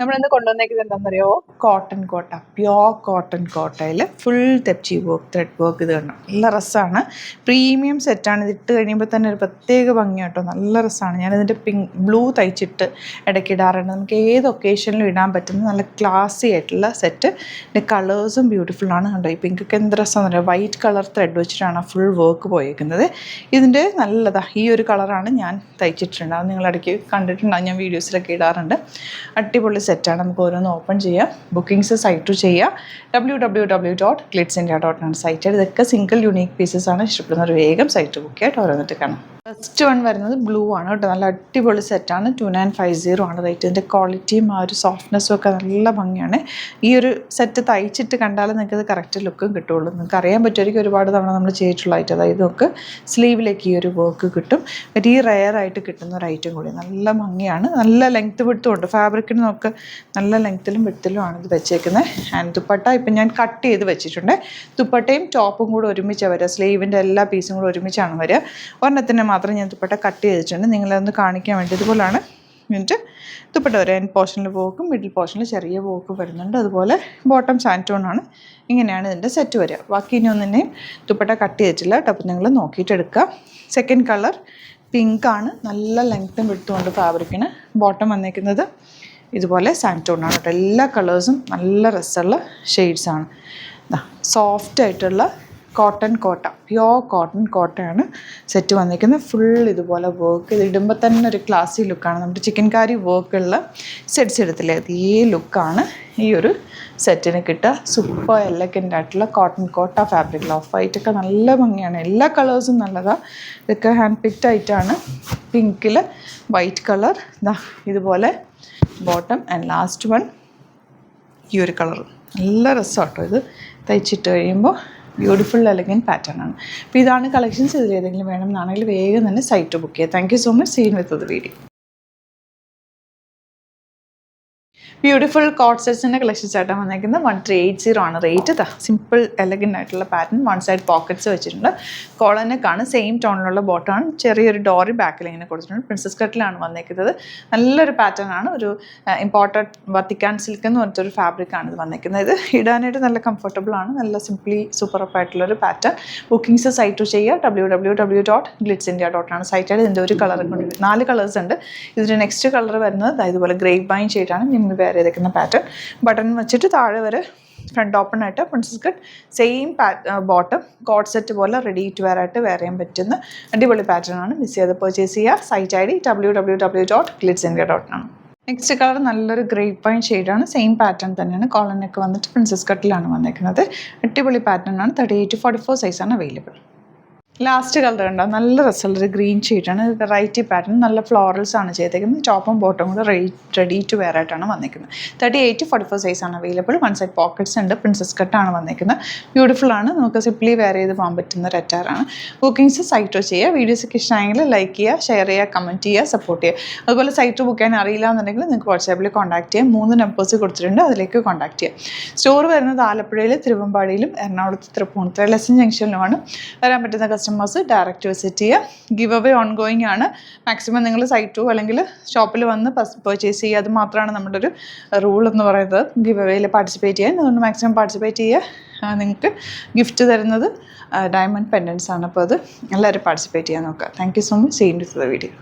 നമ്മളിന്ന് കൊണ്ടുവന്നേക്കുന്നത് എന്താണെന്നറിയോ? കോട്ടൺ കോട്ട, പ്യോർ കോട്ടൺ കോട്ടയിൽ ഫുൾ തെപ്ചി വർക്ക്, ത്രെഡ് വർക്ക്. ഇത് കണ്ടോ, നല്ല രസമാണ്. പ്രീമിയം സെറ്റാണ്. ഇത് ഇട്ട് കഴിയുമ്പോൾ തന്നെ ഒരു പ്രത്യേക ഭംഗി കേട്ടോ, നല്ല രസമാണ്. ഞാനിതിൻ്റെ ബ്ലൂ തയ്ച്ചിട്ട് ഇടയ്ക്ക് ഇടാറുണ്ട്. നമുക്ക് ഏത് ഒക്കേഷനിലും ഇടാൻ പറ്റുന്ന നല്ല ക്ലാസി ആയിട്ടുള്ള സെറ്റ്. ഇതിൻ്റെ കളേഴ്സും ബ്യൂട്ടിഫുള്ളാണ്. കണ്ടോ, ഈ പിങ്കൊക്കെ എന്ത് രസമാണെന്ന് അറിയാം. വൈറ്റ് കളർ ത്രെഡ് വെച്ചിട്ടാണ് ഫുൾ വർക്ക് പോയേക്കുന്നത്. ഇതിൻ്റെ നല്ലതാണ്, ഈ ഒരു കളറാണ് ഞാൻ തയ്ച്ചിട്ടുണ്ട്. അത് നിങ്ങളിടയ്ക്ക് കണ്ടിട്ടുണ്ടാകും, ഞാൻ വീഡിയോസിലൊക്കെ ഇടാറുണ്ട്. അടിപൊളി സെറ്റാണ്. നമുക്ക് ഓരോന്ന് ഓപ്പൺ ചെയ്യാം. ബുക്കിംഗ്സ് സൈറ്റ് ചെയ്യാം. www.glitzindia.in site. ഇതൊക്കെ സിംഗിൾ യുണീക്ക് പീസസ് ആണ്. ഇഷ്ടപ്പെടുന്നവർ വേഗം സൈറ്റ് ബുക്ക് ചെയ്യാം. ഓരോന്നിട്ട് കാണാം. ഫസ്റ്റ് വൺ വരുന്നത് ബ്ലൂ ആണ് കേട്ടോ. നല്ല അടിപൊളി സെറ്റാണ്. 2950 ആണ് റേറ്റ്. ഇതിൻ്റെ ക്വാളിറ്റിയും ആ ഒരു സോഫ്റ്റ്നെസ്സും ഒക്കെ നല്ല ഭംഗിയാണ്. ഈ ഒരു സെറ്റ് തയ്ച്ചിട്ട് കണ്ടാൽ നിങ്ങൾക്ക് ഇത് കറക്റ്റ് ലുക്കും കിട്ടുള്ളൂ. നിങ്ങൾക്ക് അറിയാൻ പറ്റുമായിരിക്കും, ഒരുപാട് തവണ നമ്മൾ ചെയ്തിട്ടുള്ളതായിട്ട്. അതായത് നമുക്ക് സ്ലീവിലേക്ക് ഈ ഒരു വർക്ക് കിട്ടും. ഈ റെയർ ആയിട്ട് കിട്ടുന്ന ഒരു ഐറ്റം കൂടി. നല്ല ഭംഗിയാണ്. നല്ല ലെങ്ത്ത് വിടുത്തുമുണ്ട്. ഫാബ്രിക്കിന് നമുക്ക് നല്ല ലെങ്ത്തിലും വിടുത്തിലുമാണ് ഇത് വെച്ചേക്കുന്നത്. ആൻഡ് ദുപ്പട്ട ഇപ്പം ഞാൻ കട്ട് ചെയ്ത് വെച്ചിട്ടുണ്ട്. ദുപ്പട്ടയും ടോപ്പും കൂടെ ഒരുമിച്ചാണ് വരിക. സ്ലീവിൻ്റെ എല്ലാ പീസും കൂടെ ഒരുമിച്ചാണ് വരിക. ഒരെണ്ണത്തിന് മാത്രം ഞാൻ ദുപ്പട്ട കട്ട് ചെയ്തിട്ടുണ്ട്. നിങ്ങളതൊന്ന് കാണിക്കാൻ വേണ്ടി. ഇതുപോലാണ് എന്നിട്ട് ദുപ്പട്ട വരെ എൻഡ് പോർഷനിൽ പോക്കും മിഡിൽ പോർഷനിൽ ചെറിയ പോക്കും വരുന്നുണ്ട്. അതുപോലെ ബോട്ടം സാൻറ്റോണാണ്. ഇങ്ങനെയാണ് ഇതിൻ്റെ സെറ്റ് വരിക. ബാക്കി ഇനി ഒന്നിനെയും ദുപ്പട്ട കട്ട് ചെയ്തിട്ടില്ല കേട്ടോ. അപ്പോൾ നിങ്ങൾ നോക്കിയിട്ട് എടുക്കുക. സെക്കൻഡ് കളർ പിങ്കാണ്. നല്ല ലെങ്ത്തും വിടുത്തുമുണ്ട് ഫാബ്രിക്കിന്. ബോട്ടം വന്നേക്കുന്നത് ഇതുപോലെ സാൻറ്റോണാണ് കേട്ടോ. എല്ലാ കളേഴ്സും നല്ല രസമുള്ള ഷെയ്ഡ്സാണ്. സോഫ്റ്റ് ആയിട്ടുള്ള കോട്ടൺ കോട്ട, പ്യോർ കോട്ടൺ കോട്ടയാണ് സെറ്റ് വന്നിരിക്കുന്നത്. ഫുൾ ഇതുപോലെ വർക്ക്. ഇത് ഇടുമ്പോൾ തന്നെ ഒരു ക്ലാസി ലുക്കാണ്. നമ്മുടെ ചിക്കൻ കാരി വർക്കുള്ള സെറ്റ്സ് എടുത്തില്ലേ, അതേ ലുക്കാണ് ഈ ഒരു സെറ്റിന് കിട്ടുക. സൂപ്പർ എലഗൻ്റ് ആയിട്ടുള്ള കോട്ടൺ കോട്ട ഫാബ്രിക്. ഓഫ് വൈറ്റൊക്കെ നല്ല ഭംഗിയാണ്. എല്ലാ കളേഴ്സും നല്ലതാണ്. ഇതൊക്കെ ഹാൻഡ് പിക്ഡ് ആയിട്ടാണ്. പിങ്കിൽ വൈറ്റ് കളർ ഇതുപോലെ ബോട്ടം. ആൻഡ് ലാസ്റ്റ് വൺ ഈ ഒരു കളർ. നല്ല രസമാണ് കേട്ടോ. ഇത് തയ്ച്ചിട്ട് കഴിയുമ്പോൾ ബ്യൂട്ടിഫുൾ എലഗൻറ്റ് പാറ്റേൺ ആണ്. അപ്പോൾ ഇതാണ് കളക്ഷൻസ്. ഇതിൽ ഏതെങ്കിലും വേണമെന്നാണെങ്കിൽ വേഗം തന്നെ സൈറ്റ് ബുക്ക് ചെയ്യുക. Thank you so much. Seen with the video. Beautiful coat സെറ്റ്സിൻ്റെ കളക്ഷൻസ് ആയിട്ടാണ് വന്നിരിക്കുന്നത്. 1380 ആണ് റേറ്റ്. സിമ്പിൾ എലഗൻ്റ് ആയിട്ടുള്ള പാറ്റേൺ. വൺ സൈഡ് പോക്കറ്റ്സ് വെച്ചിട്ടുണ്ട്. കോളനെക്കാണ്. സെയിം ടോണിലുള്ള ബോട്ടമാണ്. ചെറിയൊരു ഡോറി ബാക്കിൽ ഇങ്ങനെ കൊടുത്തിട്ടുണ്ട്. പ്രിൻസസ് കട്ടിലാണ് വന്നിരിക്കുന്നത്. നല്ലൊരു പാറ്റേൺ ആണ്. ഒരു ഇമ്പോർട്ടഡ് വത്തിക്കാൻ സിൽക്ക് എന്ന് പറഞ്ഞിട്ടൊരു ഫാബ്രിക്കാണ് ഇത് വന്നിരിക്കുന്നത്. ഇത് ഇടാനായിട്ട് നല്ല കംഫർട്ടബിൾ ആണ്. നല്ല സിംപ്ലി സൂപ്പറപ്പ് ആയിട്ടുള്ളൊരു പാറ്റേൺ. ബുക്കിംഗ്സ് സൈറ്റ് ചെയ്യുക. www.glitzindia.in സൈറ്റായിട്ട്. ഇതിൻ്റെ ഒരു കളർ കൊണ്ട് 4 കളേഴ്സ് ഉണ്ട്. ഇതിൻ്റെ നെക്സ്റ്റ് കളർ വരുന്നത് ഇതുപോലെ ഗ്രേപ്പ് വൈൻ ഷെയ്ഡാണ്. നിങ്ങൾ വേറെ ചെയ്തേക്കുന്ന പാറ്റേൺ. ബട്ടൺ വെച്ചിട്ട് താഴെ വരെ ഫ്രണ്ട് ഓപ്പൺ ആയിട്ട് princess cut. Same bottom coat set പോലെ റെഡി ടു വെയർ ആയിട്ട് വെയർ ചെയ്യാൻ പറ്റുന്ന അടിപൊളി പാറ്റേൺ ആണ്. മിസ് ചെയ്ത് പർച്ചേസ് ചെയ്യുക. Site ID www.glitzindia.in. Next colour നല്ലൊരു ഗ്രേപ്പ് വൈൻ ഷെയ്ഡാണ്. സെയിം പാറ്റേൺ തന്നെയാണ്. കോളനൊക്കെ വന്നിട്ട് പ്രിൻസസ് കട്ടിലാണ് വന്നിരിക്കുന്നത്. അടിപൊളി പാറ്റേൺ ആണ്. 38 to 44 സൈസാണ് അവൈലബിൾ. ലാസ്റ്റ് കളർ ഉണ്ടാവും. നല്ല രസമുള്ളൊരു ഗ്രീൻ ഷെയ്ഡാണ്. Variety pattern. നല്ല ഫ്ലോറൽസ് ആണ് ചെയ്തേക്കുന്നത്. ടോപ്പും ബോട്ടവും കൂടെ റെഡി ടു വെയർ ആയിട്ടാണ് വന്നിരിക്കുന്നത്. 38 to 44 സൈസാണ് അവൈലബിൾ. വൺ സൈഡ് പോക്കറ്റ്സ് ഉണ്ട്. പ്രിൻസസ് കട്ടാണ് വന്നിരിക്കുന്നത്. ബ്യൂട്ടിഫുൾ ആണ്. നമുക്ക് സിംപ്ലി വെയർ ചെയ്ത് പോകാൻ പറ്റുന്ന ഒരു അറ്റാറാണ്. ബുക്കിംഗ്സ് സൈറ്റ് ചെയ്യുക. വീഡിയോസൊക്കെ ഇഷ്ടമായെങ്കിൽ ലൈക്ക് ചെയ്യുക, ഷെയർ ചെയ്യുക, കമൻറ്റ് ചെയ്യുക, സപ്പോർട്ട് ചെയ്യുക. അതുപോലെ സൈറ്റ് ബുക്ക് ചെയ്യാൻ അറിയില്ല എന്നുണ്ടെങ്കിൽ നിങ്ങൾക്ക് വാട്സാപ്പിൽ കോൺടാക്ട് ചെയ്യാം. 3 നമ്പേഴ്സ് കൊടുത്തിട്ടുണ്ട്. അതിലേക്ക് കോൺടാക്ട് ചെയ്യാം. സ്റ്റോർ വരുന്നത് ആലപ്പുഴയിൽ, തിരുവമ്പാടിയിലും എറണാകുളത്ത് തൃപ്പൂണിത്തുറ ലെസൺ ജംഗ്ഷനിലുമാണ്. വരാൻ പറ്റുന്ന കസ്റ്റമേഴ്സ് ഡയറക്റ്റ് വിസിറ്റ് ചെയ്യുക. ഗിവ് അവേ ഓൺഗോയിങ് ആണ്. മാക്സിമം നിങ്ങൾ സൈറ്റോ അല്ലെങ്കിൽ ഷോപ്പിൽ വന്ന് പർച്ചേസ് ചെയ്യുക. അത് മാത്രമാണ് നമ്മുടെ ഒരു റൂൾ എന്ന് പറയുന്നത്. ഗിവ് അവേയിൽ പാർട്ടിസിപ്പേറ്റ് ചെയ്യാൻ. അതുകൊണ്ട് മാക്സിമം പാർട്ടിസിപ്പേറ്റ് ചെയ്യുക. നിങ്ങൾക്ക് ഗിഫ്റ്റ് തരുന്നത് ഡയമണ്ട് പെൻഡൻസ് ആണ്. അപ്പോൾ അത് എല്ലാവരും പാർട്ടിസിപ്പേറ്റ് ചെയ്യാൻ നോക്കുക. Thank you so much. See you with the video.